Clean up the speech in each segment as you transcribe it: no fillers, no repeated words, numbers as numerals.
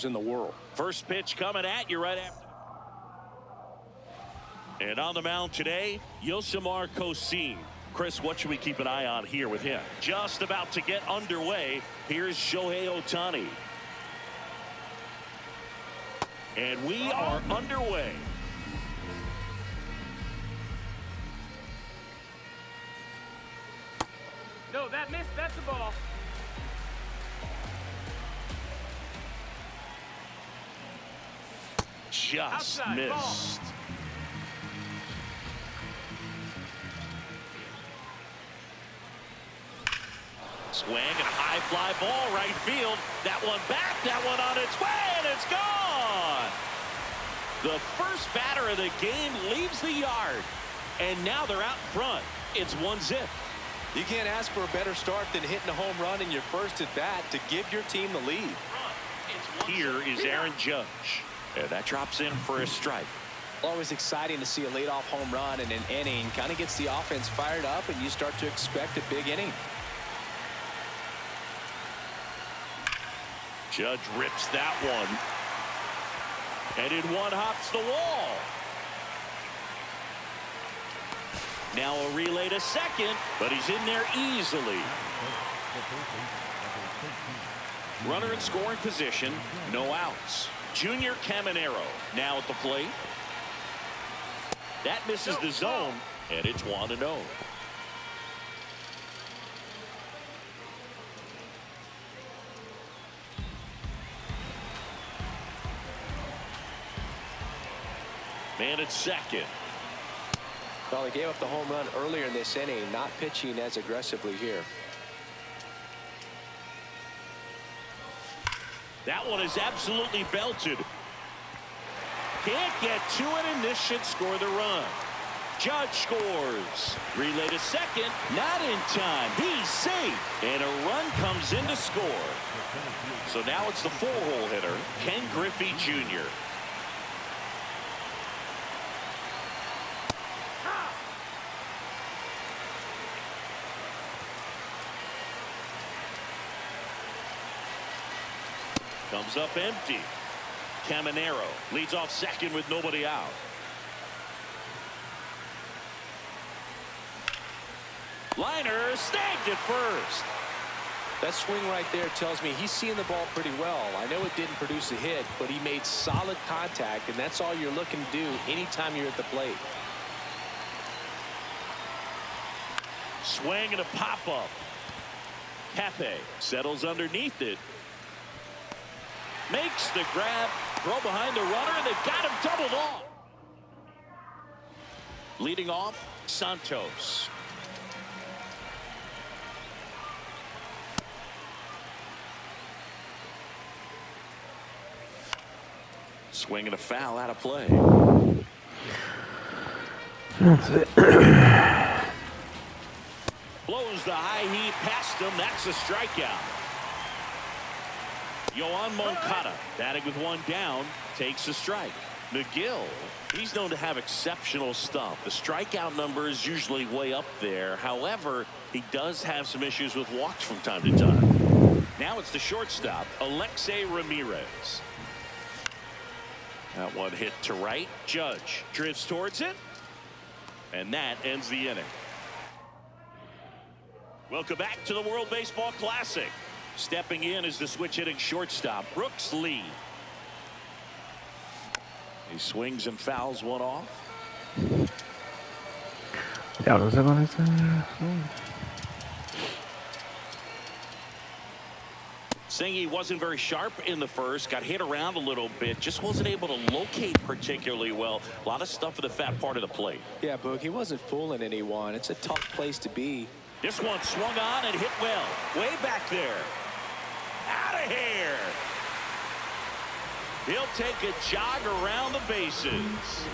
in the world. First pitch coming at you right after. And on the mound today, Yosimar Kosin. Chris, what should we keep an eye on here with him? Just about to get underway. Here's Shohei Ohtani. And we are underway. No, that missed. That's the ball. Just Outside, missed. ball. Swing and a high fly ball right field. That one back, that one on its way, and it's gone. The first batter of the game leaves the yard, and now they're out in front. It's 1-0. You can't ask for a better start than hitting a home run in your first at bat to give your team the lead. Here is Aaron Judge, and that drops in for a strike. Always exciting to see a leadoff home run in an inning. Kind of gets the offense fired up, and you start to expect a big inning. Judge rips that one. And in one hops the wall. Now a relay to second, but he's in there easily. Runner in scoring position, no outs. Junior Caminero now at the plate. That misses the zone, and it's 1-0. Man at second. Well, they gave up the home run earlier in this inning, not pitching as aggressively here. That one is absolutely belted. Can't get to it, and this should score the run. Judge scores. Relay to second. Not in time. He's safe. And a run comes in to score. So now it's the 4-hole hitter, Ken Griffey Jr. Comes up empty. Caminero leads off second with nobody out. Liner snagged at first. That swing right there tells me he's seeing the ball pretty well. I know it didn't produce a hit, but he made solid contact, and that's all you're looking to do anytime you're at the plate. Swing and a pop-up. Pepe settles underneath it. Makes the grab, throw behind the runner, and they've got him doubled off. Leading off, Santos. Swing and a foul out of play. Blows the high heat past him. That's a strikeout. Yoan Moncada batting with one down, takes a strike. McGill, he's known to have exceptional stuff. The strikeout number is usually way up there. However, he does have some issues with walks from time to time. Now it's the shortstop, Alexei Ramirez. That one hit to right. Judge drifts towards it, and that ends the inning. Welcome back to the World Baseball Classic. Stepping in is the switch hitting shortstop, Brooks Lee. He swings and fouls one off. Singy wasn't very sharp in the first, got hit around a little bit, just wasn't able to locate particularly well. A lot of stuff at the fat part of the plate. Yeah, Boog, he wasn't fooling anyone. It's a tough place to be. This one swung on and hit well. Way back there. Out of here. He'll take a jog around the bases.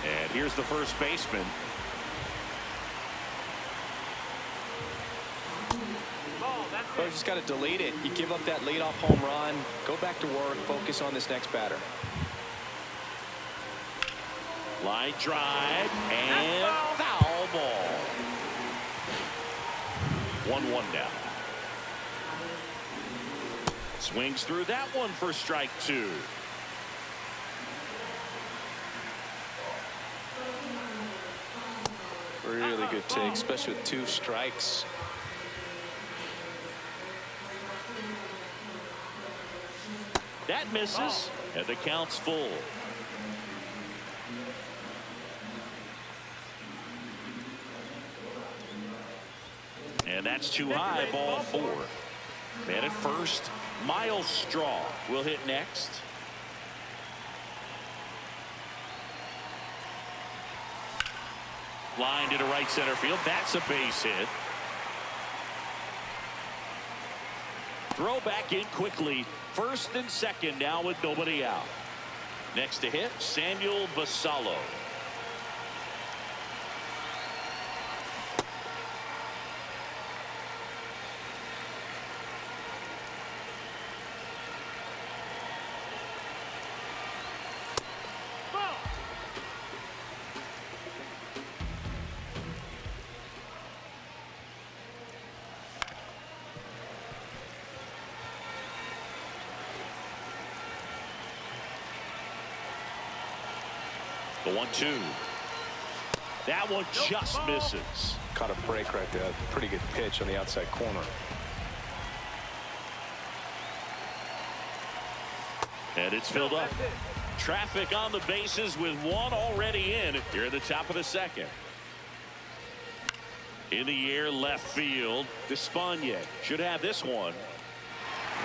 And here's the first baseman. Well, you just got to delete it. You give up that leadoff home run. Go back to work. Focus on this next batter. Line drive and foul ball. 1-1 now. Swings through that one for strike 2. Really good take, especially with 2 strikes. That misses, and the count's full. And that's too high, ball 4. Man at first, Miles Straw will hit next. Line to right center field. That's a base hit. Throw back in quickly. First and second now with nobody out. Next to hit, Samuel Basallo. The 1-2. That one just misses. Caught a break right there. Pretty good pitch on the outside corner. And it's filled up. Traffic on the bases with one already in here at the top of the second. In the air, left field. Despaigne should have this one.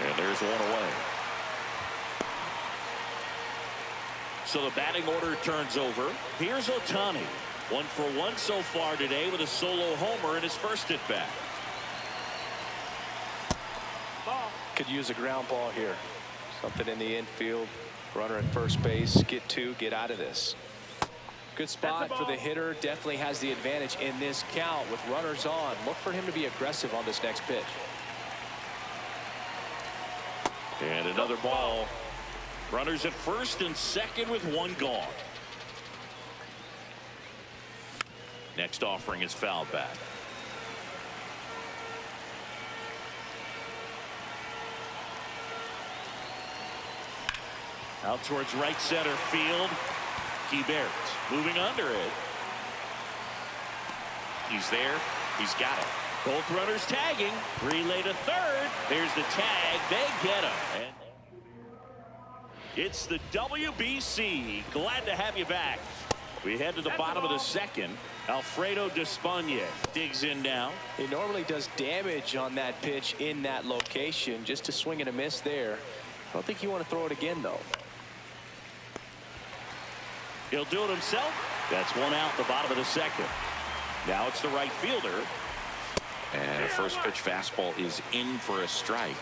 And there's one away. So the batting order turns over. Here's Ohtani. 1 for 1 so far today with a solo homer in his first at bat. Could use a ground ball here. Something in the infield. Runner at first base. Get 2. Get out of this. Good spot for the hitter. Definitely has the advantage in this count with runners on. Look for him to be aggressive on this next pitch. And another ball. Runners at first and second with one gone. Next offering is foul back. Out towards right center field. Keibert moving under it. He's there. He's got it. Both runners tagging. Relay to third. There's the tag. They get him. And it's the WBC. Glad to have you back. We head to the bottom of the second. Alfredo Despaigne digs in now. He normally does damage on that pitch in that location. Just a swing and a miss there. I don't think you want to throw it again, though. He'll do it himself. That's one out the bottom of the second. Now it's the right fielder. And a first pitch fastball is in for a strike.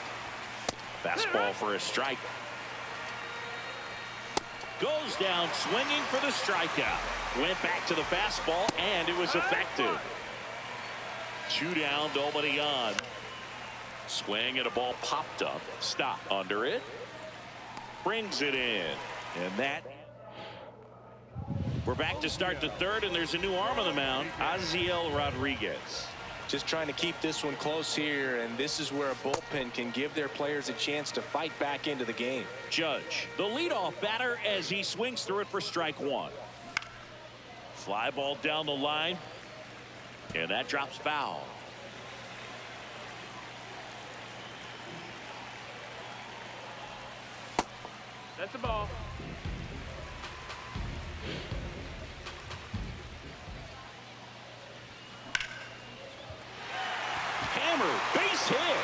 Fastball for a strike. Goes down swinging for the strikeout. Went back to the fastball and it was effective. 2 down, nobody on. Swing and a ball popped up. Stop under it. Brings it in. And that. We're back to start the third, and there's a new arm on the mound. Aziel Rodriguez. Just trying to keep this one close here, and this is where a bullpen can give their players a chance to fight back into the game. Judge, the leadoff batter, as he swings through it for strike 1. Fly ball down the line, and that drops foul. That's the ball. Hammer, base hit.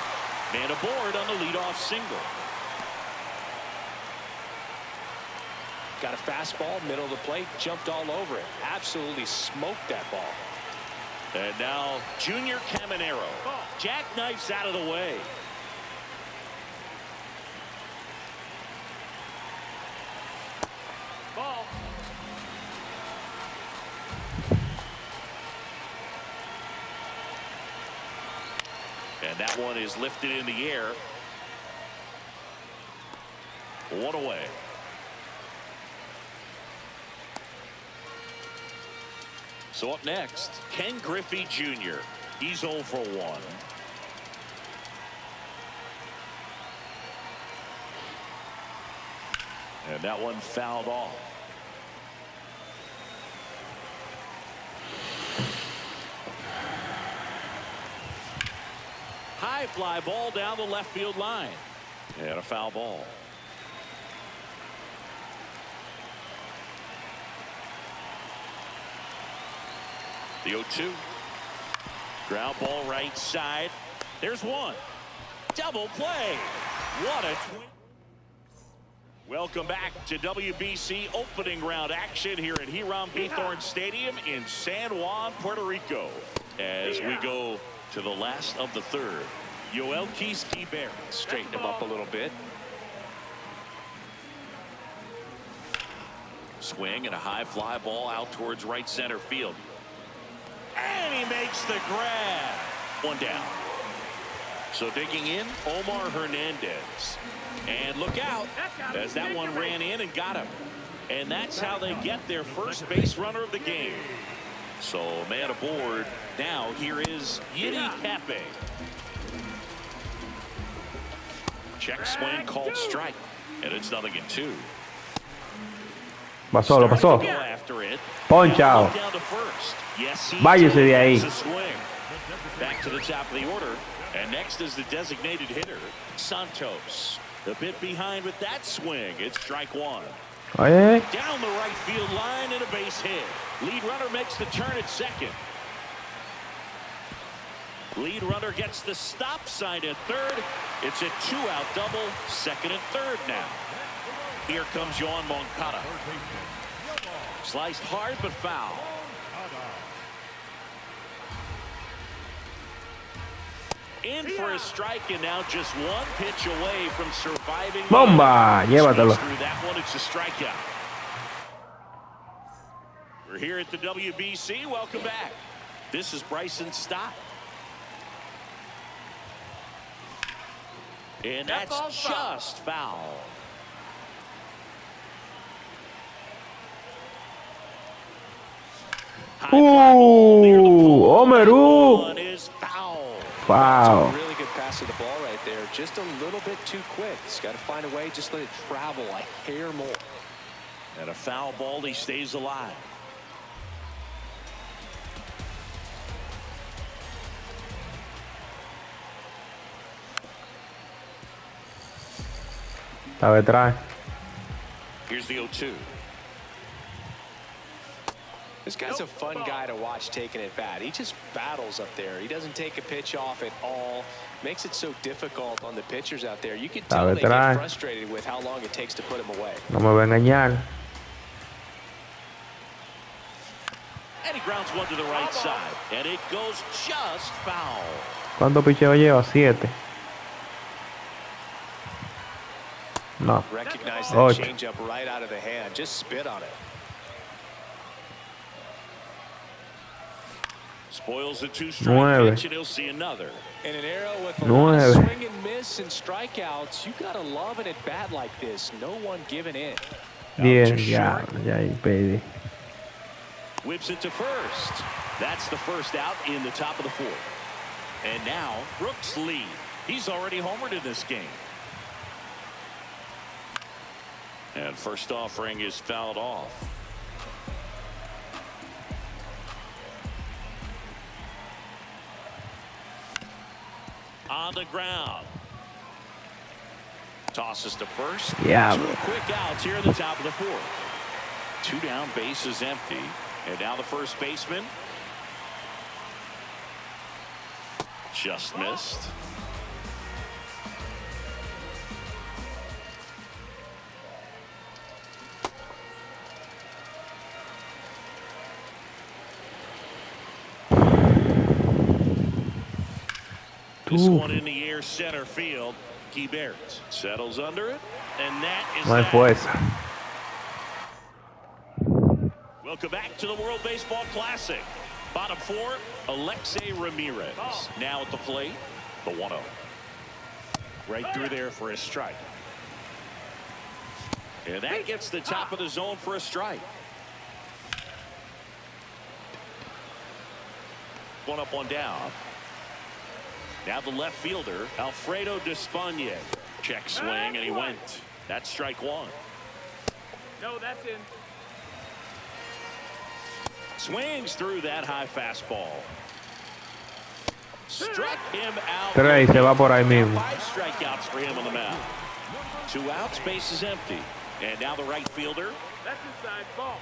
Man aboard on the leadoff single. Got a fastball, middle of the plate, jumped all over it. Absolutely smoked that ball. And now Junior Caminero jackknifes out of the way. Ball. And that one is lifted in the air. 1 away. So up next, Ken Griffey Jr. He's 0 for 1. And that one fouled off. High fly ball down the left field line. And a foul ball. The 0-2. Ground ball right side. There's one. Double play. What a twin. Welcome back to WBC opening round action here at Hiram Bithorn Stadium in San Juan, Puerto Rico. As we go to the last of the third. Yoel Quispe straighten him up a little bit. Swing and a high fly ball out towards right center field. And he makes the grab. One down. So digging in, Omar Hernandez. And look out as that one ran in and got him. And that's how they get their first base runner of the game. So man aboard. Now here is Yiddy Cappe. Check swing called strike. And it's 0-2. Pasó, lo pasó. Ponchao. Váyase de ahí. Back to the top of the order. And next is the designated hitter, Santos. A bit behind with that swing. It's strike one. Oye. Down the right field line and a base hit. Lead runner makes the turn at second. Lead runner gets the stop sign at third. It's a 2-out double, second and third now. Here comes Yoan Moncada. Sliced hard but foul. In for a strike, and now just one pitch away from surviving. Bomba, llévatelo. Through that one, it's a strikeout. We're here at the WBC. Welcome back. This is Bryson Stott. And that's just foul. Omeru. Is foul. Wow. Really good pass to the ball right there. Just a little bit too quick. He's got to find a way. Just let it travel a hair more. And a foul ball. He stays alive. Está detrás. Here's the 0-2. This guy's a fun guy to watch taking it bat. He just battles up there. He doesn't take a pitch off at all. Makes it so difficult on the pitchers out there. You can tell they get frustrated with how long it takes to put him away. No me va a engañar. And he grounds one to the right side. And it goes just foul. ¿Cuánto picheo lleva? 7. No. Recognize that changeup right out of the hand. Just spit on it. Spoils the 2-strike pitch, and he'll see another. In an era with a lot of swing and miss and strikeouts, you gotta love an at bat like this. No one giving in. Yeah, baby. Whips it to first. That's the first out in the top of the fourth. And now Brooks Lee. He's already homered in this game. And first offering is fouled off. On the ground. Tosses to first. Yeah. 2 quick outs here at the top of the fourth. 2 down, base is empty. And now the first baseman. Just missed. This one in the air center field. Quibert settles under it, and that is No hay fuerza. Welcome back to the World Baseball Classic. Bottom 4, Alexei Ramirez. Now at the plate, the 1-0. Right through there for a strike. And that gets the top of the zone for a strike. One up, one down. Now the left fielder, Alfredo Despaigne. Check swing, and he went. That's strike one. No, that's in. Swings through that high fastball. Struck him out. 3 y se va por ahí mismo. 5 strikeouts for him on the mound. 2 outs, base is empty. And now the right fielder. That's inside ball.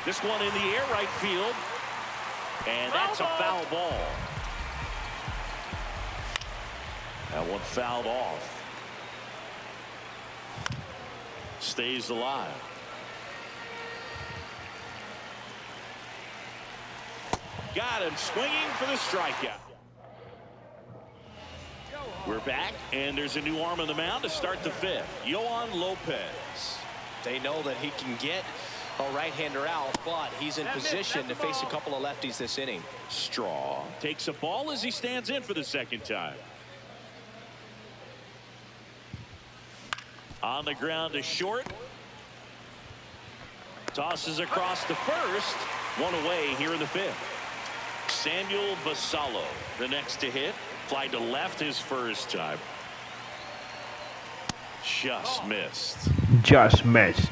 This one in the air, right field. And that's a foul ball. That one fouled off. Stays alive. Got him swinging for the strikeout. We're back, and there's a new arm on the mound to start the 5th. Yohan Lopez. They know that he can get a right-hander out, but he's in position to face a couple of lefties this inning. Straw takes a ball as he stands in for the 2nd time. On the ground to short. Tosses across to first. 1 away here in the 5th. Samuel Basallo, the next to hit. Fly to left his first time. Just missed. Just missed.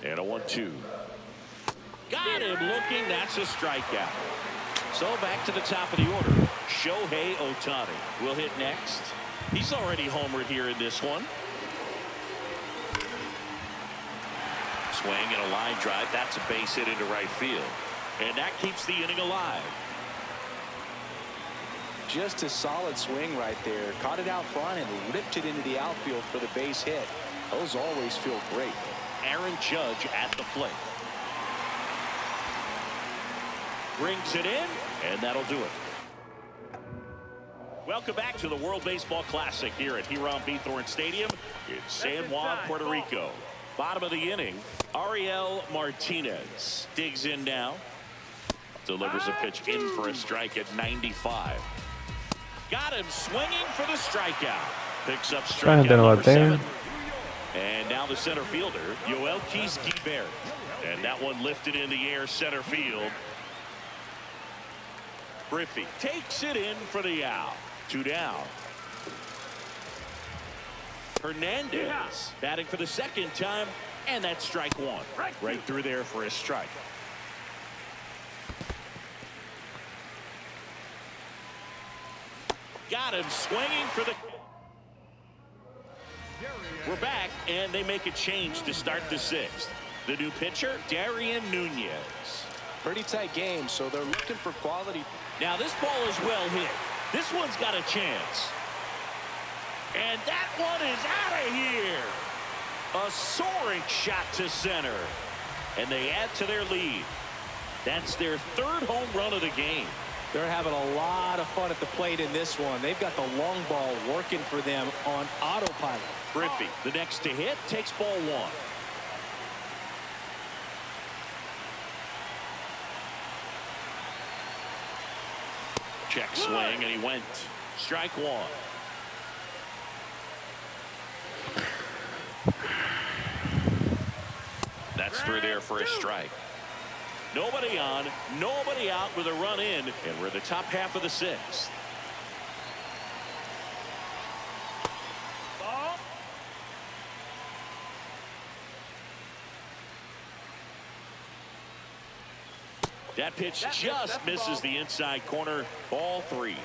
And a 1-2. Got him looking. That's a strikeout. So back to the top of the order. Shohei Ohtani will hit next. He's already homered here in this one. Swing and a line drive. That's a base hit into right field. And that keeps the inning alive. Just a solid swing right there. Caught it out front and ripped it into the outfield for the base hit. Those always feel great. Aaron Judge at the plate. Brings it in, and that'll do it. Welcome back to the World Baseball Classic here at Hiram Bithorn Stadium in San Juan, Puerto Rico. Bottom of the inning, Ariel Martinez digs in now. Delivers a pitch in for a strike at 95. Got him swinging for the strikeout. Picks up strikeout number 7. And now the center fielder, Yoelkis Guibert. And that one lifted in the air center field. Griffey takes it in for the out. 2 down. Hernandez batting for the 2nd time, and that's strike 1. Right through there for a strike. Got him swinging for the... We're back, and they make a change to start the 6th. The new pitcher, Darian Nunez. Pretty tight game, so they're looking for quality. Now this ball is well hit. This one's got a chance. And that one is out of here. A soaring shot to center. And they add to their lead. That's their 3rd home run of the game. They're having a lot of fun at the plate in this one. They've got the long ball working for them on autopilot. Griffey, the next to hit, takes ball 1. Check swing, and he went. Strike 1. That's through there for a strike. Nobody on, nobody out with a run in, and we're the top half of the 6th. That pitch just misses the inside corner. Ball 3.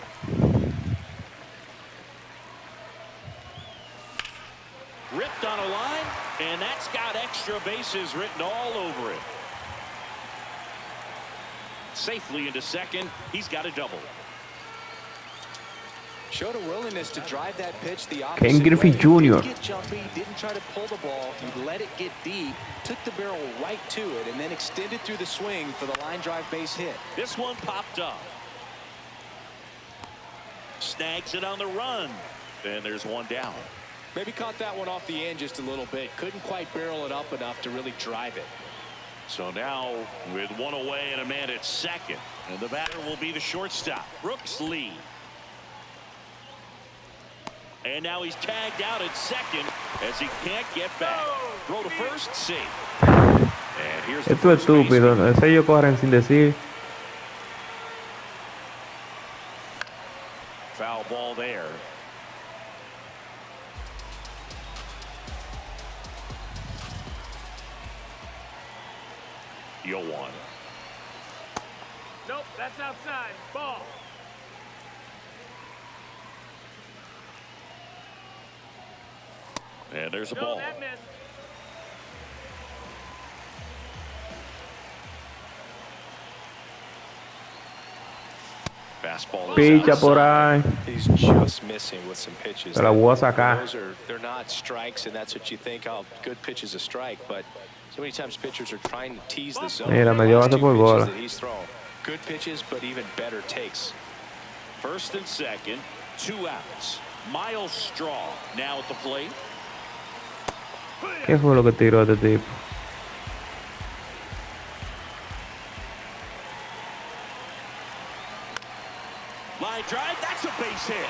Ripped on a line, and that's got extra bases written all over it. Safely into second. He's got a double. Showed a willingness to drive that pitch the opposite Ken Griffey way. Jr. Didn't get jumpy, didn't try to pull the ball. He let it get deep, took the barrel right to it, and then extended through the swing for the line drive base hit. This one popped up. Snags it on the run. Then there's one down. Maybe caught that one off the end just a little bit. Couldn't quite barrel it up enough to really drive it. So now with one away and a man at second, and the batter will be the shortstop, Brooks Lee. And now he's tagged out at second as he can't get back. Throw to first, safe. And here's the Esto es estúpido. Ellos corren sin decir. Foul ball there. Yoan. Nope, that's outside. Ball. And there's a No, ball. that missed. Fastball is Picha por outside. ahí. He's just missing with some pitches. Se la voy a sacar. They're not strikes, and that's what you think. Oh, good pitch is a strike, but so many times pitchers are trying to tease the zone. Mira, me dio Last base two por pitches bola. that he's thrown. Good pitches, but even better takes. First and second, 2 outs. Miles Straw now at the plate. ¿Qué fue lo que tiró este tipo? Line drive, that's a base hit.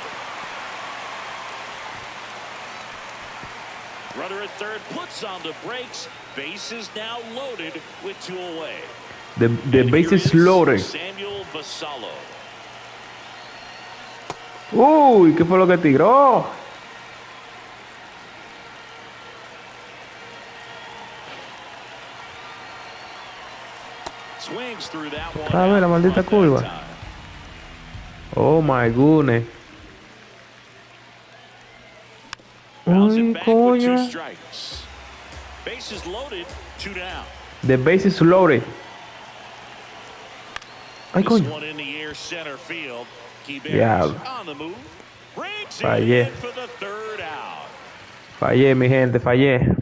Runner at third puts on the brakes. Base is now loaded with 2 away. The base is loaded. Samuel Vassallo. Uy, ¿qué fue lo que tiró? Swings through that one. A ver, la maldita curva. Oh my goodness. Bouncing Uy, back with 2 coño. strikes. Base is loaded, 2 down. The base is loaded. Ay, This coño. one in the air center field. Diablo. On the move. Breaks Fallé. in for the 3rd out. Fallé, mi gente, fallé.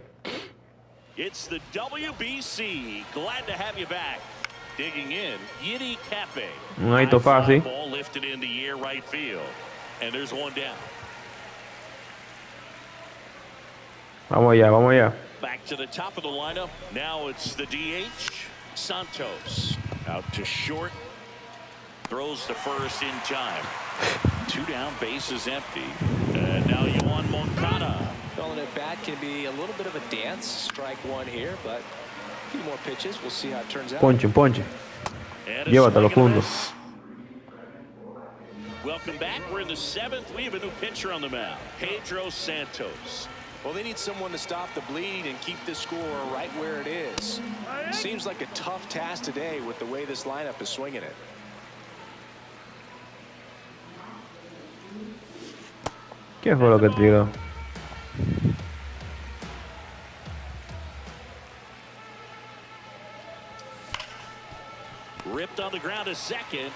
It's the WBC. Glad to have you back. Digging in, Yiddy Cape. Un hito fácil. Ball lifted in the air right field. And there's one down. Vamos allá, vamos allá. Back to the top of the lineup. Now it's the DH, Santos. Out to short. Throws to first in time. 2 down, base is empty. And now Yoan Moncada. Calling it bat can be a little bit of a dance. Strike one here, but a few more pitches. We'll see how it turns out. Ponche, ponche. And a Llévatelo, swing and a Fundo. miss. Welcome back. We're in the 7th. We have a new pitcher on the mound, Pedro Santos. Well, they need someone to stop the bleed and keep this score right where it is. Seems like a tough task today with the way this lineup is swinging it. ¿Qué fue lo que tiró? Ripped on the ground to second.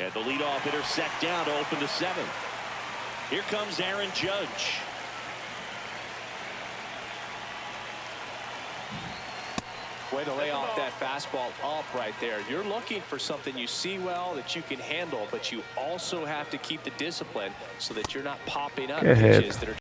And the leadoff hitter set down to open the 7th. Here comes Aaron Judge. Way to lay off that fastball up right there. You're looking for something you see well that you can handle, but you also have to keep the discipline so that you're not popping up ¿Qué es pitches esto? that are